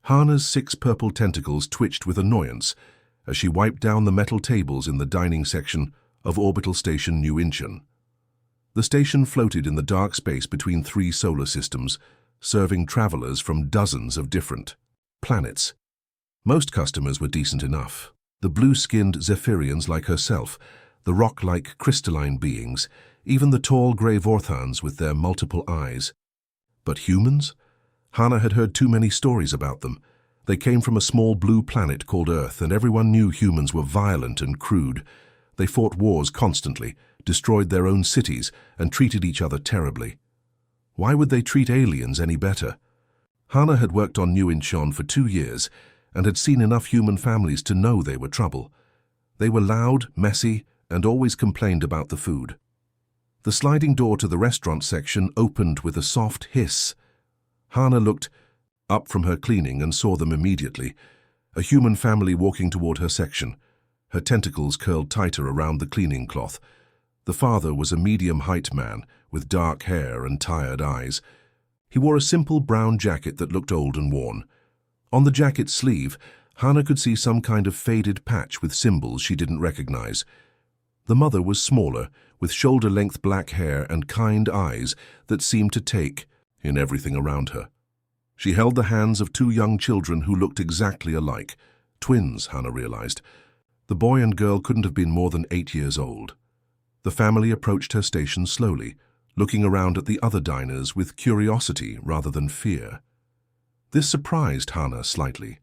Hana's 6 purple tentacles twitched with annoyance as she wiped down the metal tables in the dining section of Orbital Station New Incheon. The station floated in the dark space between 3 solar systems, serving travelers from dozens of different planets. Most customers were decent enough. The blue-skinned Zephyrians like herself, the rock-like crystalline beings, even the tall grey Vorthans with their multiple eyes. But humans? Hana had heard too many stories about them. They came from a small blue planet called Earth, and everyone knew humans were violent and crude. They fought wars constantly, destroyed their own cities, and treated each other terribly. Why would they treat aliens any better? Hana had worked on New Incheon for 2 years and had seen enough human families to know they were trouble. They were loud, messy, and always complained about the food. The sliding door to the restaurant section opened with a soft hiss. Hana looked up from her cleaning and saw them immediately, a human family walking toward her section. Her tentacles curled tighter around the cleaning cloth. The father was a medium-height man with dark hair and tired eyes. He wore a simple brown jacket that looked old and worn. On the jacket's sleeve, Hana could see some kind of faded patch with symbols she didn't recognize. The mother was smaller, with shoulder-length black hair and kind eyes that seemed to take in everything around her. She held the hands of 2 young children who looked exactly alike. Twins, Hana realized. The boy and girl couldn't have been more than 8 years old. The family approached her station slowly, looking around at the other diners with curiosity rather than fear. This surprised Hana slightly.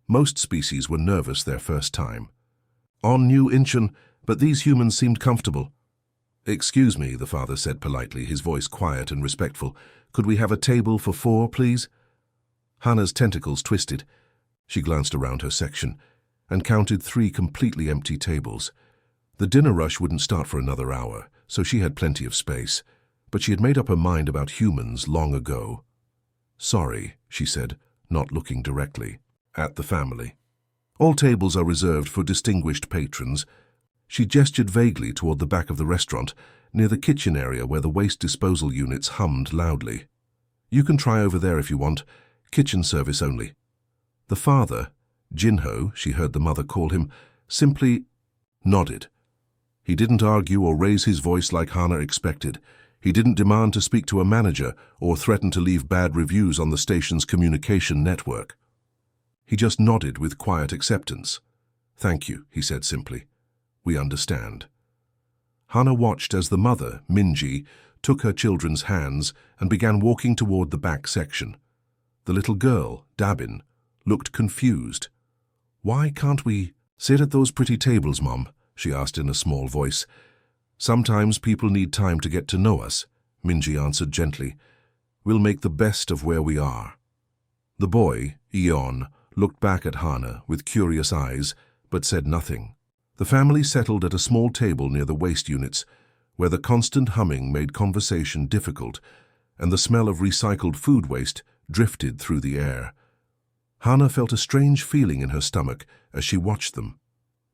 Most species were nervous their first time. On New Incheon, but these humans seemed comfortable. "Excuse me," the father said politely, his voice quiet and respectful. "Could we have a table for 4, please?" Hana's tentacles twisted. She glanced around her section and counted 3 completely empty tables. The dinner rush wouldn't start for another hour, so she had plenty of space. But she had made up her mind about humans long ago. "Sorry," she said, not looking directly at the family. "All tables are reserved for distinguished patrons." She gestured vaguely toward the back of the restaurant, near the kitchen area where the waste disposal units hummed loudly. "You can try over there if you want. Kitchen service only." The father, Jinho, she heard the mother call him, simply nodded. He didn't argue or raise his voice like Hana expected. He didn't demand to speak to a manager or threaten to leave bad reviews on the station's communication network. He just nodded with quiet acceptance. "Thank you," he said simply. "We understand." Hana watched as the mother, Minji, took her children's hands and began walking toward the back section. The little girl, Dabin, looked confused. "Why can't we sit at those pretty tables, Mom?" she asked in a small voice. "Sometimes people need time to get to know us," Minji answered gently. "We'll make the best of where we are." The boy, Eon, looked back at Hana with curious eyes, but said nothing. The family settled at a small table near the waste units, where the constant humming made conversation difficult, and the smell of recycled food waste drifted through the air. Hana felt a strange feeling in her stomach as she watched them.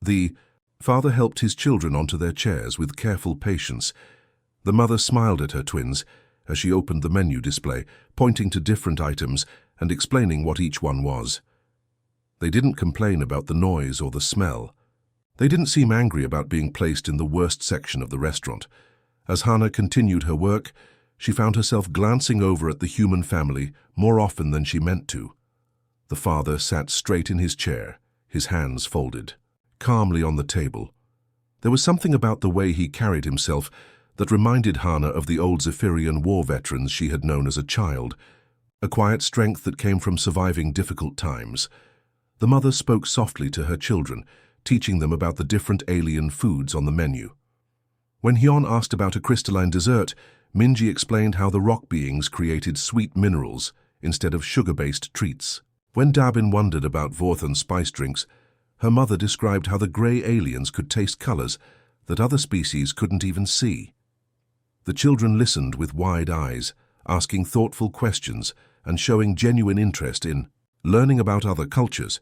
The father helped his children onto their chairs with careful patience. The mother smiled at her twins as she opened the menu display, pointing to different items and explaining what each one was. They didn't complain about the noise or the smell. They didn't seem angry about being placed in the worst section of the restaurant. As Hana continued her work, she found herself glancing over at the human family more often than she meant to. The father sat straight in his chair, his hands folded, calmly on the table. There was something about the way he carried himself that reminded Hana of the old Zephyrian war veterans she had known as a child, a quiet strength that came from surviving difficult times. The mother spoke softly to her children, teaching them about the different alien foods on the menu. When Hyun asked about a crystalline dessert, Minji explained how the rock beings created sweet minerals instead of sugar-based treats. When Dabin wondered about Vorthan spice drinks, her mother described how the grey aliens could taste colors that other species couldn't even see. The children listened with wide eyes, asking thoughtful questions and showing genuine interest in learning about other cultures.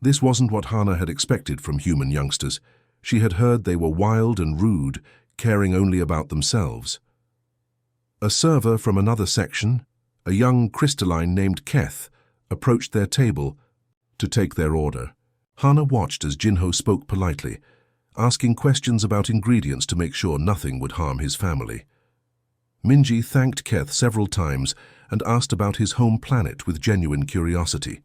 This wasn't what Hana had expected from human youngsters. She had heard they were wild and rude, caring only about themselves. A server from another section, a young crystalline named Keth, approached their table to take their order. Hana watched as Jinho spoke politely, asking questions about ingredients to make sure nothing would harm his family. Minji thanked Keth several times and asked about his home planet with genuine curiosity.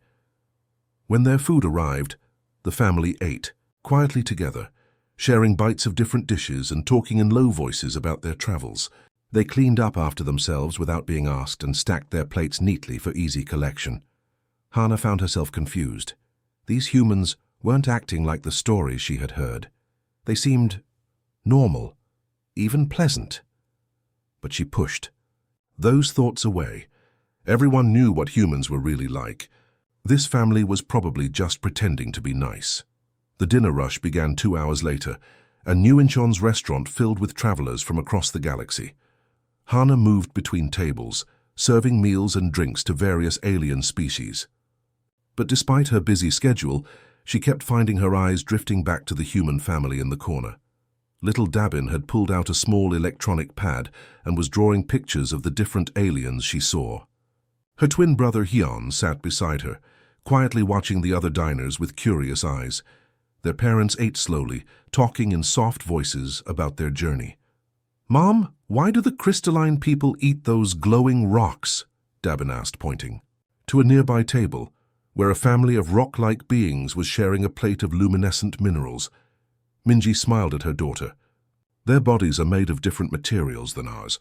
When their food arrived, the family ate, quietly together, sharing bites of different dishes and talking in low voices about their travels. They cleaned up after themselves without being asked and stacked their plates neatly for easy collection. Hana found herself confused. These humans weren't acting like the stories she had heard. They seemed normal, even pleasant. But she pushed those thoughts away. Everyone knew what humans were really like. This family was probably just pretending to be nice. The dinner rush began 2 hours later, and New Incheon's restaurant filled with travelers from across the galaxy. Hana moved between tables, serving meals and drinks to various alien species. But despite her busy schedule, she kept finding her eyes drifting back to the human family in the corner. Little Dabin had pulled out a small electronic pad and was drawing pictures of the different aliens she saw. Her twin brother Hyun sat beside her, quietly watching the other diners with curious eyes. Their parents ate slowly, talking in soft voices about their journey. "Mom, why do the crystalline people eat those glowing rocks?" Dabin asked, pointing to a nearby table, where a family of rock-like beings was sharing a plate of luminescent minerals. Minji smiled at her daughter. "Their bodies are made of different materials than ours.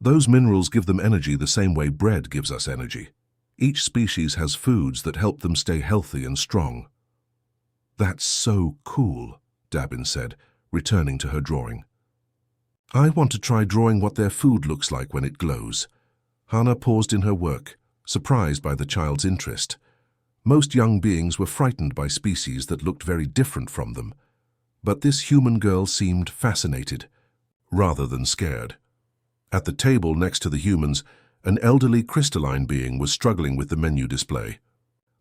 Those minerals give them energy the same way bread gives us energy. Each species has foods that help them stay healthy and strong." "That's so cool," Dabin said, returning to her drawing. "I want to try drawing what their food looks like when it glows." Hana paused in her work, surprised by the child's interest. Most young beings were frightened by species that looked very different from them. But this human girl seemed fascinated, rather than scared. At the table next to the humans, an elderly crystalline being was struggling with the menu display.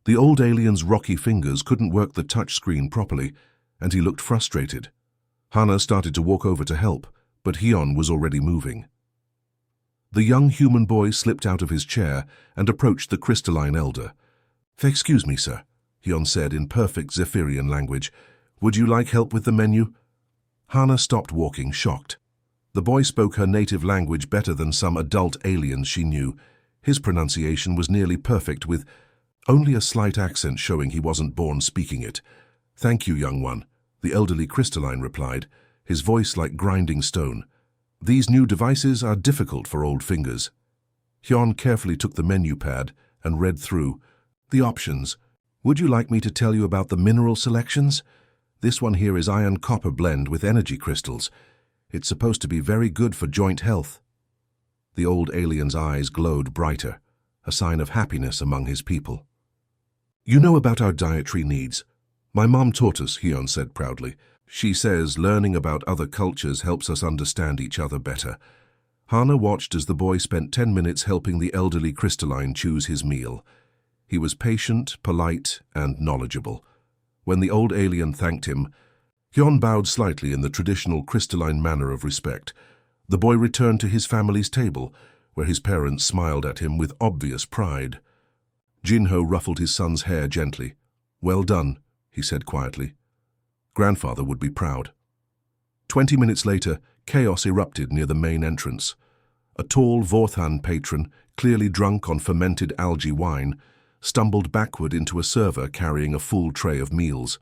The old alien's rocky fingers couldn't work the touchscreen properly, and he looked frustrated. Hana started to walk over to help, but Hyun was already moving. The young human boy slipped out of his chair and approached the crystalline elder. "Excuse me, sir," Hyun said in perfect Zephyrian language. "Would you like help with the menu?" Hana stopped walking, shocked. The boy spoke her native language better than some adult aliens she knew. His pronunciation was nearly perfect, with only a slight accent showing he wasn't born speaking it. "Thank you, young one," the elderly crystalline replied, his voice like grinding stone. "These new devices are difficult for old fingers." Hyun carefully took the menu pad and read through. "The options. Would you like me to tell you about the mineral selections? This one here is iron-copper blend with energy crystals. It's supposed to be very good for joint health." The old alien's eyes glowed brighter, a sign of happiness among his people. "You know about our dietary needs. My mom taught us," Hyun said proudly. "She says learning about other cultures helps us understand each other better." Hana watched as the boy spent 10 minutes helping the elderly crystalline choose his meal. He was patient, polite, and knowledgeable. When the old alien thanked him, Hyun bowed slightly in the traditional crystalline manner of respect. The boy returned to his family's table, where his parents smiled at him with obvious pride. Jinho ruffled his son's hair gently. "Well done," he said quietly. "Grandfather would be proud." 20 minutes later, chaos erupted near the main entrance. A tall Vorthan patron, clearly drunk on fermented algae wine, stumbled backward into a server carrying a full tray of meals.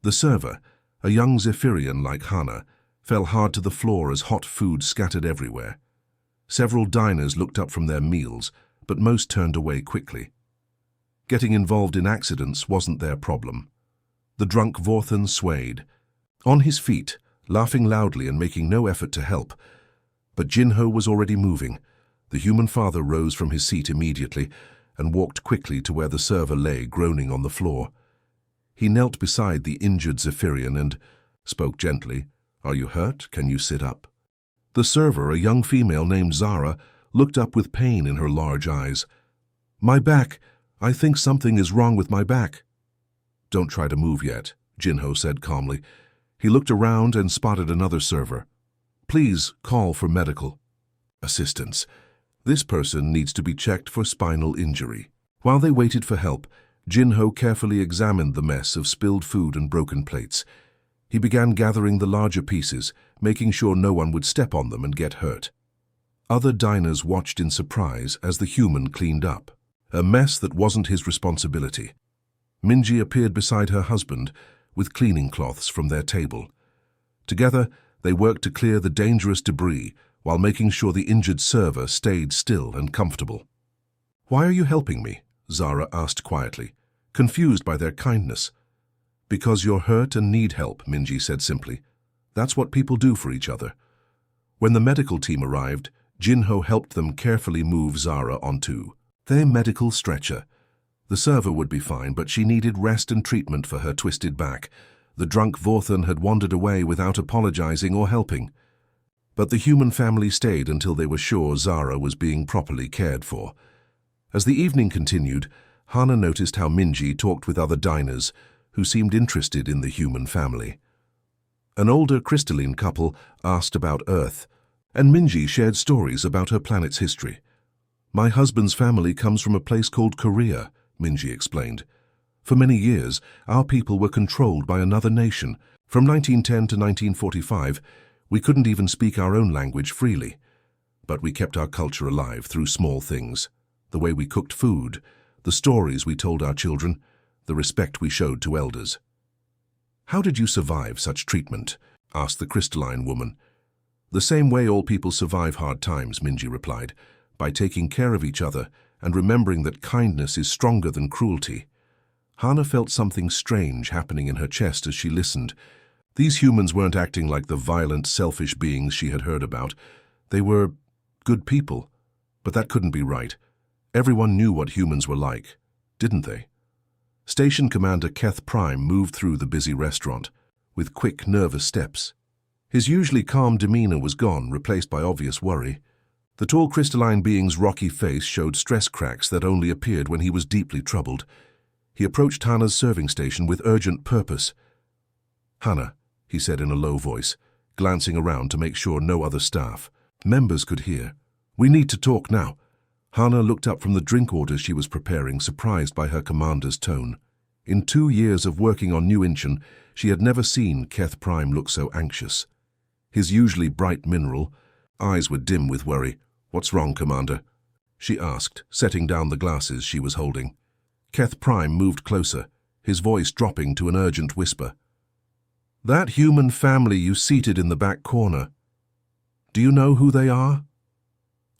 The server, a young Zephyrian like Hana, fell hard to the floor as hot food scattered everywhere. Several diners looked up from their meals, but most turned away quickly. Getting involved in accidents wasn't their problem. The drunk Vorthan swayed, on his feet, laughing loudly and making no effort to help. But Jinho was already moving. The human father rose from his seat immediately and walked quickly to where the server lay groaning on the floor. He knelt beside the injured Zephyrian and spoke gently. "Are you hurt? Can you sit up?" The server, a young female named Zara, looked up with pain in her large eyes. "My back. I think something is wrong with my back." "Don't try to move yet," Jinho said calmly. He looked around and spotted another server. "Please call for medical assistance. This person needs to be checked for spinal injury." While they waited for help, Jinho carefully examined the mess of spilled food and broken plates. He began gathering the larger pieces, making sure no one would step on them and get hurt. Other diners watched in surprise as the human cleaned up, a mess that wasn't his responsibility. Minji appeared beside her husband with cleaning cloths from their table. Together, they worked to clear the dangerous debris while making sure the injured server stayed still and comfortable. "Why are you helping me?" Zara asked quietly, confused by their kindness. "Because you're hurt and need help," Minji said simply. "That's what people do for each other." When the medical team arrived, Jinho helped them carefully move Zara onto their medical stretcher. The server would be fine, but she needed rest and treatment for her twisted back. The drunk Vorthan had wandered away without apologizing or helping. But the human family stayed until they were sure Zara was being properly cared for. As the evening continued, Hana noticed how Minji talked with other diners who seemed interested in the human family. An older crystalline couple asked about Earth, and Minji shared stories about her planet's history. "My husband's family comes from a place called Korea," Minji explained. "For many years, our people were controlled by another nation. From 1910 to 1945, we couldn't even speak our own language freely. But we kept our culture alive through small things. The way we cooked food, the stories we told our children, the respect we showed to elders." "How did you survive such treatment?" asked the crystalline woman. "The same way all people survive hard times," Minji replied, "by taking care of each other and remembering that kindness is stronger than cruelty." Hana felt something strange happening in her chest as she listened. These humans weren't acting like the violent, selfish beings she had heard about. They were good people, but that couldn't be right. Everyone knew what humans were like, didn't they? Station Commander Keth Prime moved through the busy restaurant with quick, nervous steps. His usually calm demeanor was gone, replaced by obvious worry. The tall crystalline being's rocky face showed stress cracks that only appeared when he was deeply troubled. He approached Hana's serving station with urgent purpose. "Hana," he said in a low voice, glancing around to make sure no other staff members could hear. "We need to talk now." Hana looked up from the drink orders she was preparing, surprised by her commander's tone. In 2 years of working on New Incheon, she had never seen Keth Prime look so anxious. His usually bright mineral eyes were dim with worry. "What's wrong, Commander?" she asked, setting down the glasses she was holding. Keth Prime moved closer, his voice dropping to an urgent whisper. "That human family you seated in the back corner. Do you know who they are?"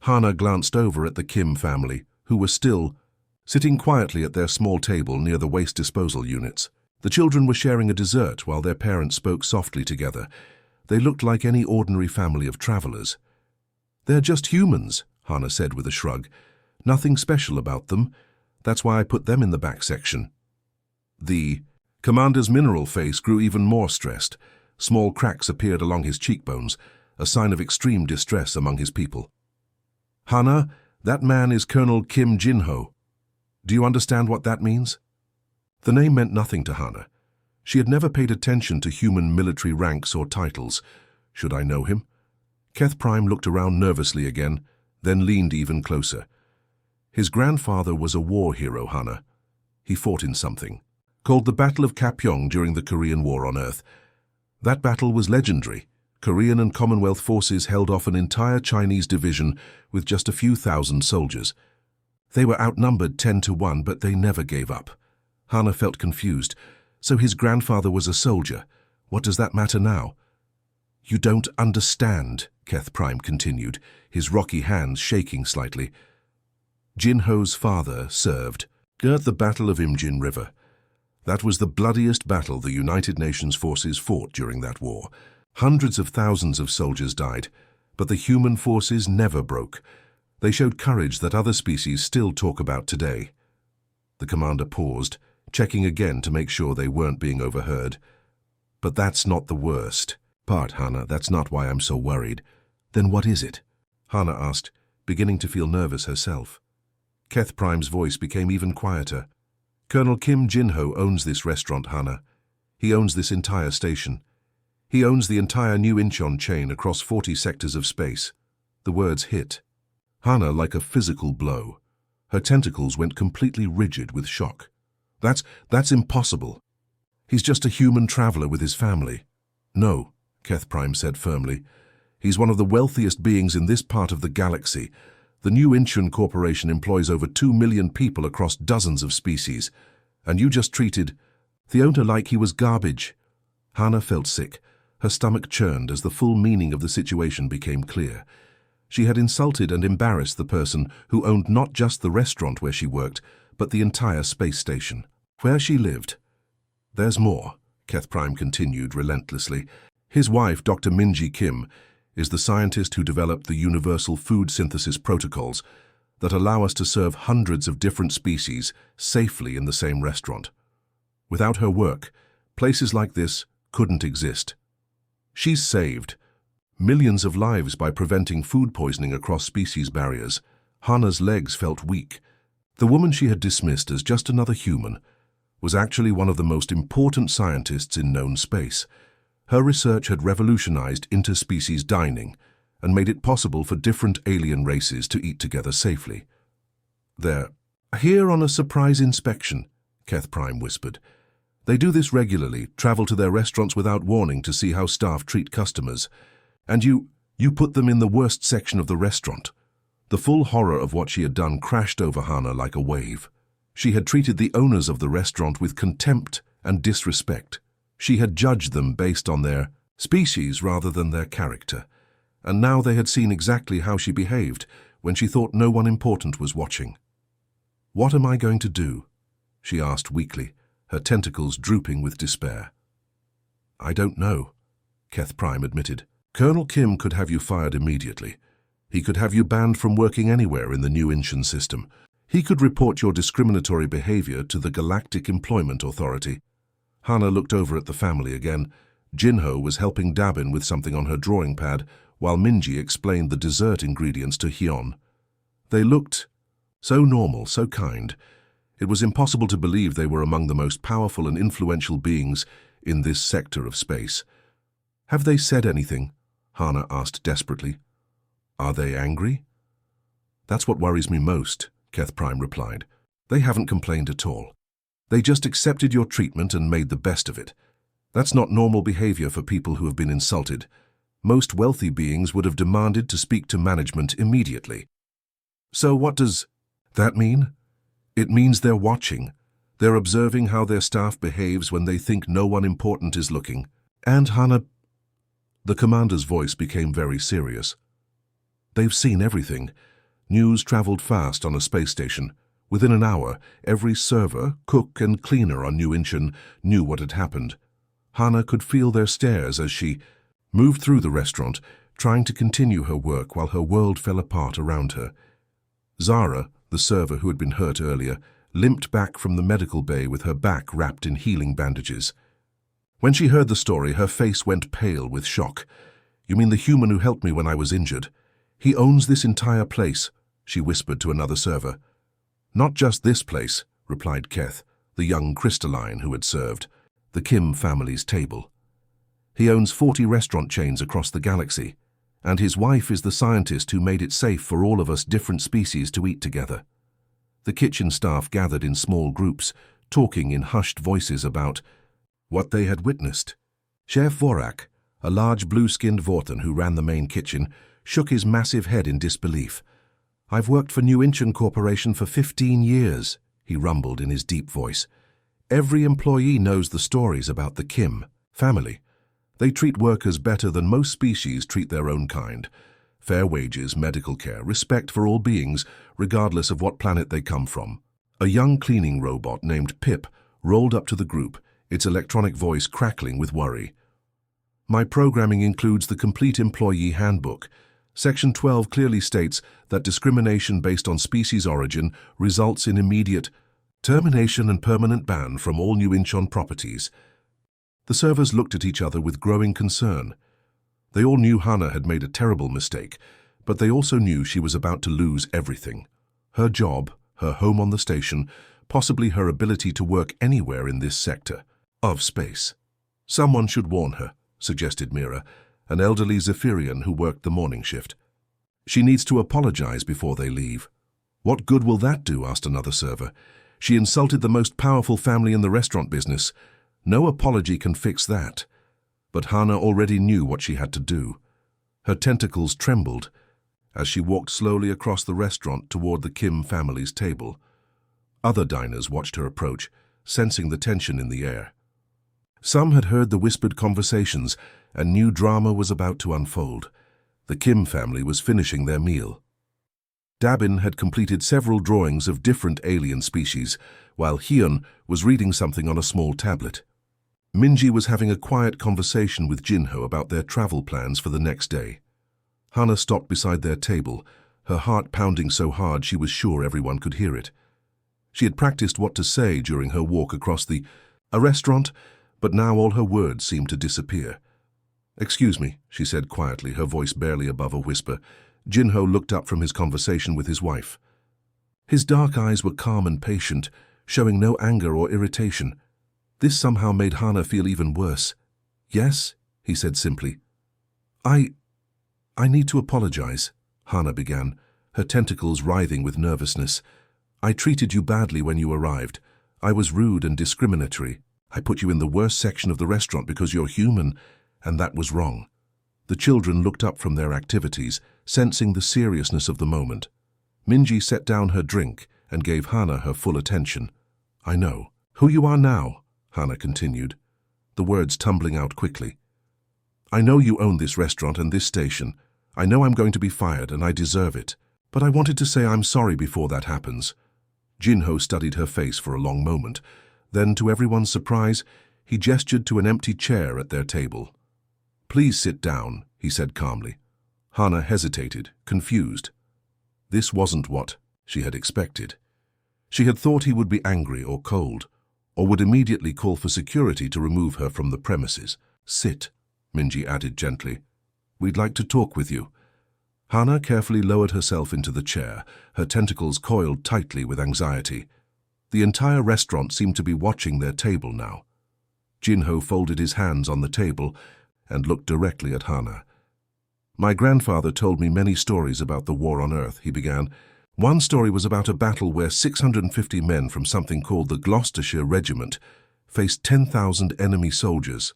Hana glanced over at the Kim family, who were still sitting quietly at their small table near the waste disposal units. The children were sharing a dessert while their parents spoke softly together. They looked like any ordinary family of travelers. "They're just humans," Hana said with a shrug. "Nothing special about them. That's why I put them in the back section." The commander's mineral face grew even more stressed. Small cracks appeared along his cheekbones, a sign of extreme distress among his people. "Hana, that man is Colonel Kim Jinho. Do you understand what that means?" The name meant nothing to Hana. She had never paid attention to human military ranks or titles. Should I know him? Keth Prime looked around nervously again, then leaned even closer. His grandfather was a war hero, Hana. He fought in something called the Battle of Kapyong during the Korean War on Earth. That battle was legendary. Korean and Commonwealth forces held off an entire Chinese division with just a few thousand soldiers. They were outnumbered 10-1, but they never gave up. Hana felt confused. So his grandfather was a soldier. What does that matter now? "You don't understand," Keth Prime continued, his rocky hands shaking slightly. Jinho's father served at the Battle of Imjin River. That was the bloodiest battle the United Nations forces fought during that war. Hundreds of thousands of soldiers died, but the human forces never broke. They showed courage that other species still talk about today. The commander paused, checking again to make sure they weren't being overheard. "But that's not the worst part, Hana. That's not why I'm so worried." "Then what is it?" Hana asked, beginning to feel nervous herself. Keth Prime's voice became even quieter. "Colonel Kim Jinho owns this restaurant, Hana. He owns this entire station. He owns the entire New Incheon chain across 40 sectors of space." The words hit Hana like a physical blow. Her tentacles went completely rigid with shock. That's impossible. He's just a human traveler with his family. No, Keth Prime said firmly. He's one of the wealthiest beings in this part of the galaxy. The New Incheon Corporation employs over 2 million people across dozens of species. And you just treated Theona like he was garbage. Hana felt sick. Her stomach churned as the full meaning of the situation became clear. She had insulted and embarrassed the person who owned not just the restaurant where she worked, but the entire space station, where she lived. There's more, Keth Prime continued relentlessly. His wife, Dr. Minji Kim, is the scientist who developed the universal food synthesis protocols that allow us to serve hundreds of different species safely in the same restaurant. Without her work, places like this couldn't exist. She's saved millions of lives by preventing food poisoning across species barriers. Hana's legs felt weak. The woman she had dismissed as just another human was actually one of the most important scientists in known space. Her research had revolutionized interspecies dining and made it possible for different alien races to eat together safely. They're here on a surprise inspection, Keth Prime whispered. They do this regularly, travel to their restaurants without warning to see how staff treat customers. And you put them in the worst section of the restaurant. The full horror of what she had done crashed over Hana like a wave. She had treated the owners of the restaurant with contempt and disrespect. She had judged them based on their species rather than their character. And now they had seen exactly how she behaved when she thought no one important was watching. "What am I going to do?" she asked weakly, her tentacles drooping with despair. "I don't know," Keth Prime admitted. "Colonel Kim could have you fired immediately. He could have you banned from working anywhere in the New Incheon system. He could report your discriminatory behavior to the Galactic Employment Authority." Hana looked over at the family again. Jinho was helping Dabin with something on her drawing pad, while Minji explained the dessert ingredients to Hyun. They looked so normal, so kind. It was impossible to believe they were among the most powerful and influential beings in this sector of space. "Have they said anything?" Hana asked desperately. "Are they angry?" "That's what worries me most," Keth Prime replied. "They haven't complained at all. They just accepted your treatment and made the best of it. That's not normal behavior for people who have been insulted. Most wealthy beings would have demanded to speak to management immediately." "So what does that mean?" "It means they're watching. They're observing how their staff behaves when they think no one important is looking." And Hana... The commander's voice became very serious. "They've seen everything. News traveled fast on a space station. Within an hour, every server, cook, and cleaner on New Incheon knew what had happened. Hana could feel their stares as she moved through the restaurant, trying to continue her work while her world fell apart around her. Zara, the server who had been hurt earlier, limped back from the medical bay with her back wrapped in healing bandages. When she heard the story, her face went pale with shock. "You mean the human who helped me when I was injured? He owns this entire place," she whispered to another server. "Not just this place," replied Keth, the young crystalline who had served the Kim family's table. "He owns 40 restaurant chains across the galaxy, and his wife is the scientist who made it safe for all of us different species to eat together." The kitchen staff gathered in small groups, talking in hushed voices about what they had witnessed. Chef Vorak, a large blue-skinned Vorthan who ran the main kitchen, shook his massive head in disbelief. "I've worked for New Incheon Corporation for 15 years, he rumbled in his deep voice. "Every employee knows the stories about the Kim family. They treat workers better than most species treat their own kind. Fair wages, medical care, respect for all beings, regardless of what planet they come from." A young cleaning robot named Pip rolled up to the group, its electronic voice crackling with worry. "My programming includes the complete employee handbook. Section 12 clearly states that discrimination based on species origin results in immediate termination and permanent ban from all New Incheon properties." The servers looked at each other with growing concern. They all knew Hana had made a terrible mistake, but they also knew she was about to lose everything. Her job, her home on the station, possibly her ability to work anywhere in this sector of space. "Someone should warn her," suggested Mira, an elderly Zephyrian who worked the morning shift. "She needs to apologize before they leave." What good will that do? Asked another server. She insulted the most powerful family in the restaurant business. No apology can fix that. But Hana already knew what she had to do. Her tentacles trembled as she walked slowly across the restaurant toward the Kim family's table. Other diners watched her approach, sensing the tension in the air. Some had heard the whispered conversations, and new drama was about to unfold. The Kim family was finishing their meal. Dabin had completed several drawings of different alien species, while Hyun was reading something on a small tablet. Minji was having a quiet conversation with Jinho about their travel plans for the next day. Hana stopped beside their table, her heart pounding so hard she was sure everyone could hear it. She had practiced what to say during her walk across a restaurant, but now all her words seemed to disappear. "Excuse me," she said quietly, her voice barely above a whisper. Jinho looked up from his conversation with his wife. His dark eyes were calm and patient, showing no anger or irritation. This somehow made Hana feel even worse. "Yes," he said simply. I need to apologize," Hana began, her tentacles writhing with nervousness. "I treated you badly when you arrived. I was rude and discriminatory. I put you in the worst section of the restaurant because you're human, and that was wrong." The children looked up from their activities, sensing the seriousness of the moment. Minji set down her drink and gave Hana her full attention. "I know who you are now," Hana continued, the words tumbling out quickly. "I know you own this restaurant and this station. I know I'm going to be fired and I deserve it. But I wanted to say I'm sorry before that happens." Jinho studied her face for a long moment. Then, to everyone's surprise, he gestured to an empty chair at their table. "Please sit down," he said calmly. Hana hesitated, confused. This wasn't what she had expected. She had thought he would be angry or cold, or would immediately call for security to remove her from the premises. "Sit," Minji added gently. "We'd like to talk with you." Hana carefully lowered herself into the chair, her tentacles coiled tightly with anxiety. The entire restaurant seemed to be watching their table now. Jinho folded his hands on the table and looked directly at Hana. "My grandfather told me many stories about the war on Earth," he began. "One story was about a battle where 650 men from something called the Gloucestershire Regiment faced 10,000 enemy soldiers.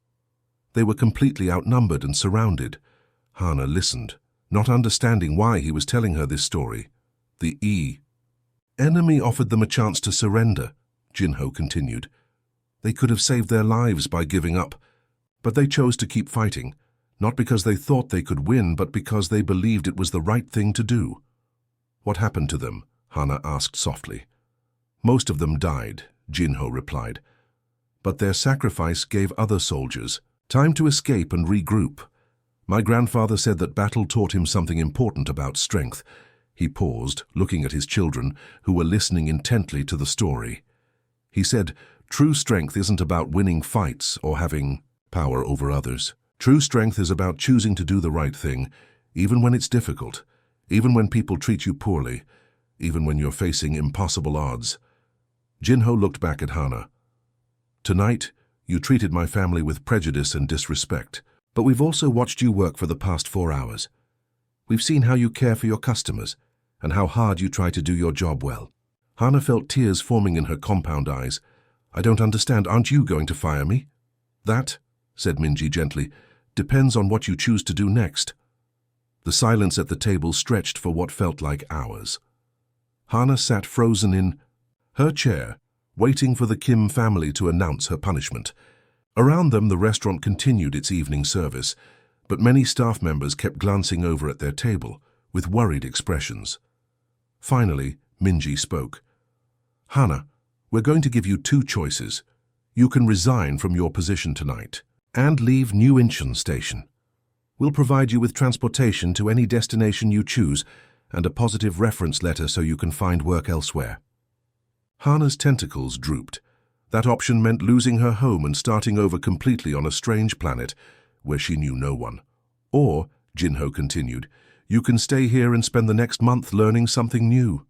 They were completely outnumbered and surrounded." Hana listened, not understanding why he was telling her this story. The enemy offered them a chance to surrender," Jinho continued. "They could have saved their lives by giving up, but they chose to keep fighting, not because they thought they could win, but because they believed it was the right thing to do." "What happened to them?" Hana asked softly. "Most of them died," Jinho replied. "But their sacrifice gave other soldiers time to escape and regroup. My grandfather said that battle taught him something important about strength." He paused, looking at his children, who were listening intently to the story. He said, "True strength isn't about winning fights or having power over others. True strength is about choosing to do the right thing, even when it's difficult, even when people treat you poorly, even when you're facing impossible odds." Jinho looked back at Hana. "Tonight, you treated my family with prejudice and disrespect. But we've also watched you work for the past 4 hours. We've seen how you care for your customers and how hard you try to do your job well." Hana felt tears forming in her compound eyes. "I don't understand. Aren't you going to fire me?" "That," said Minji gently, "depends on what you choose to do next." The silence at the table stretched for what felt like hours. Hana sat frozen in her chair, waiting for the Kim family to announce her punishment. Around them, the restaurant continued its evening service, but many staff members kept glancing over at their table with worried expressions. Finally, Minji spoke. "Hana, we're going to give you 2 choices. You can resign from your position tonight and leave New Incheon Station. We'll provide you with transportation to any destination you choose and a positive reference letter so you can find work elsewhere." Hana's tentacles drooped. That option meant losing her home and starting over completely on a strange planet where she knew no one. "Or," Jinho continued, "you can stay here and spend the next month learning something new."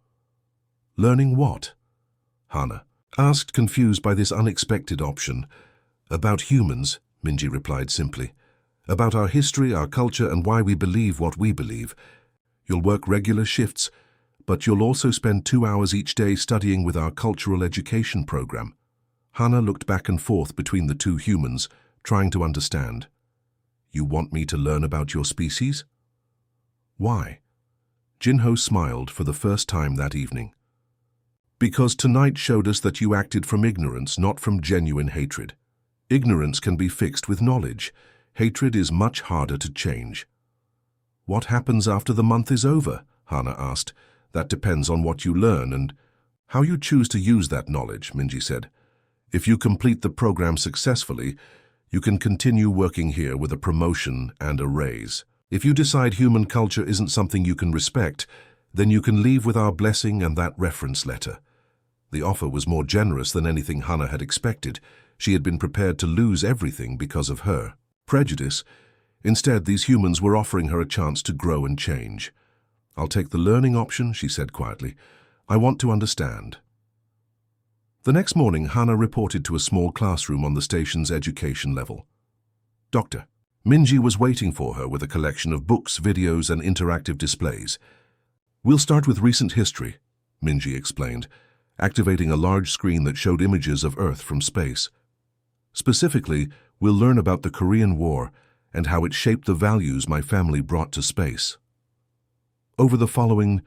"Learning what?" Hana asked, confused by this unexpected option. "About humans," Minji replied simply. "About our history, our culture, and why we believe what we believe. You'll work regular shifts, but you'll also spend 2 hours each day studying with our cultural education program. Hana looked back and forth between the two humans, trying to understand. You want me to learn about your species? Why? Jinho smiled for the first time that evening. Because tonight showed us that you acted from ignorance, not from genuine hatred. Ignorance can be fixed with knowledge. Hatred is much harder to change. What happens after the month is over? Hana asked. That depends on what you learn and how you choose to use that knowledge, Minji said. If you complete the program successfully, you can continue working here with a promotion and a raise. If you decide human culture isn't something you can respect, then you can leave with our blessing and that reference letter. The offer was more generous than anything Hana had expected. She had been prepared to lose everything because of her prejudice. Instead, these humans were offering her a chance to grow and change. I'll take the learning option, she said quietly. I want to understand. The next morning, Hana reported to a small classroom on the station's education level. Doctor. Minji was waiting for her with a collection of books, videos, and interactive displays. We'll start with recent history, Minji explained, activating a large screen that showed images of Earth from space. Specifically, we'll learn about the Korean War and how it shaped the values my family brought to space. Over the following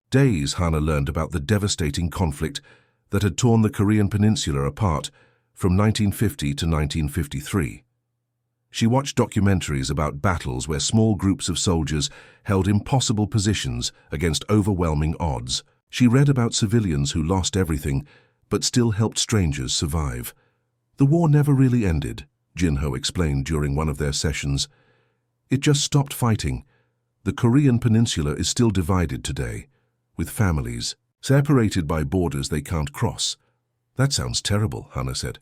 days, Hana learned about the devastating conflict that had torn the Korean peninsula apart from 1950 to 1953. She watched documentaries about battles where small groups of soldiers held impossible positions against overwhelming odds. She read about civilians who lost everything but still helped strangers survive. The war never really ended, Jinho explained during one of their sessions. It just stopped fighting. The Korean peninsula is still divided today, with families separated by borders they can't cross. That sounds terrible, Hana said.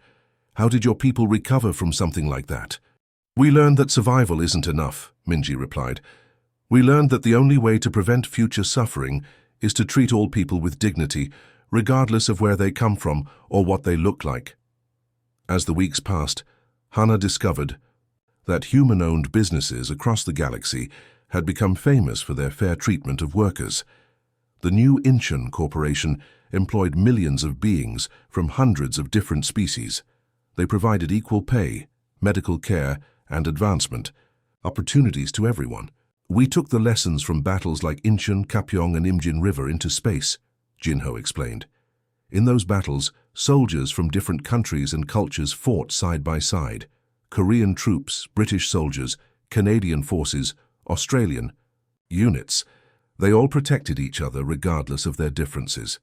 How did your people recover from something like that? We learned that survival isn't enough, Minji replied. We learned that the only way to prevent future suffering is to treat all people with dignity, regardless of where they come from or what they look like. As the weeks passed, Hana discovered that human-owned businesses across the galaxy had become famous for their fair treatment of workers. The new Incheon Corporation employed millions of beings from hundreds of different species. They provided equal pay, medical care, and advancement, opportunities to everyone. We took the lessons from battles like Incheon, Kapyong, and Imjin River into space, Jinho explained. In those battles, soldiers from different countries and cultures fought side by side. Korean troops, British soldiers, Canadian forces, Australian units. They all protected each other regardless of their differences.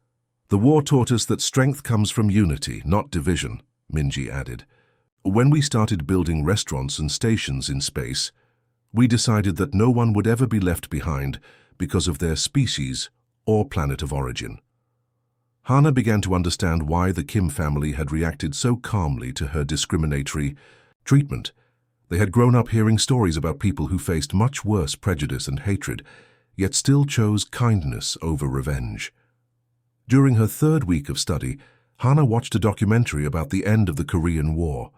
The war taught us that strength comes from unity, not division, Minji added. When we started building restaurants and stations in space, we decided that no one would ever be left behind because of their species or planet of origin. Hana began to understand why the Kim family had reacted so calmly to her discriminatory treatment. They had grown up hearing stories about people who faced much worse prejudice and hatred, yet still chose kindness over revenge. During her third week of study, Hana watched a documentary about the end of the Korean War.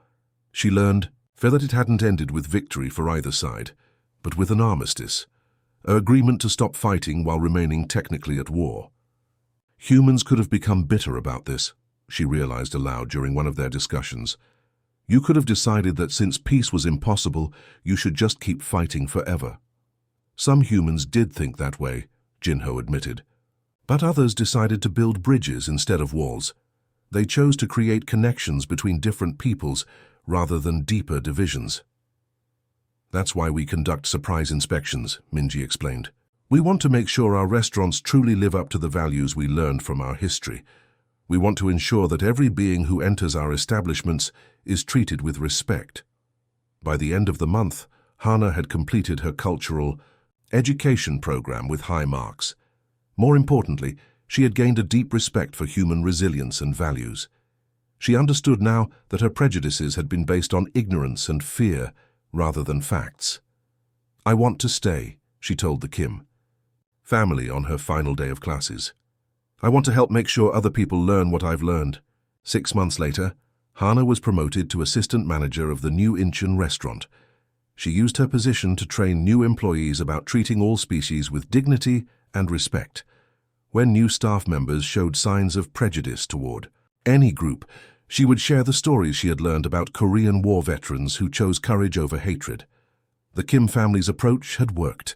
She learned that it hadn't ended with victory for either side, but with an armistice, an agreement to stop fighting while remaining technically at war. Humans could have become bitter about this, she realized aloud during one of their discussions. You could have decided that since peace was impossible, you should just keep fighting forever. Some humans did think that way, Jinho admitted. But others decided to build bridges instead of walls. They chose to create connections between different peoples rather than deeper divisions. That's why we conduct surprise inspections, Minji explained. We want to make sure our restaurants truly live up to the values we learned from our history. We want to ensure that every being who enters our establishments is treated with respect. By the end of the month, Hana had completed her cultural education program with high marks. More importantly, she had gained a deep respect for human resilience and values. She understood now that her prejudices had been based on ignorance and fear rather than facts. I want to stay, she told the Kim family on her final day of classes. I want to help make sure other people learn what I've learned. 6 months later, Hana was promoted to assistant manager of the new Incheon restaurant. She used her position to train new employees about treating all species with dignity and respect. When new staff members showed signs of prejudice toward any group, she would share the stories she had learned about Korean War veterans who chose courage over hatred. The Kim family's approach had worked.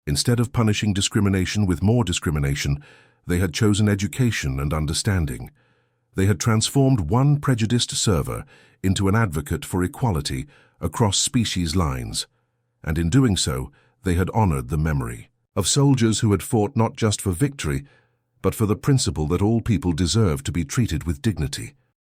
Instead of punishing discrimination with more discrimination, they had chosen education and understanding. They had transformed one prejudiced server into an advocate for equality across species lines, and in doing so, they had honored the memory of soldiers who had fought not just for victory, but for the principle that all people deserve to be treated with dignity.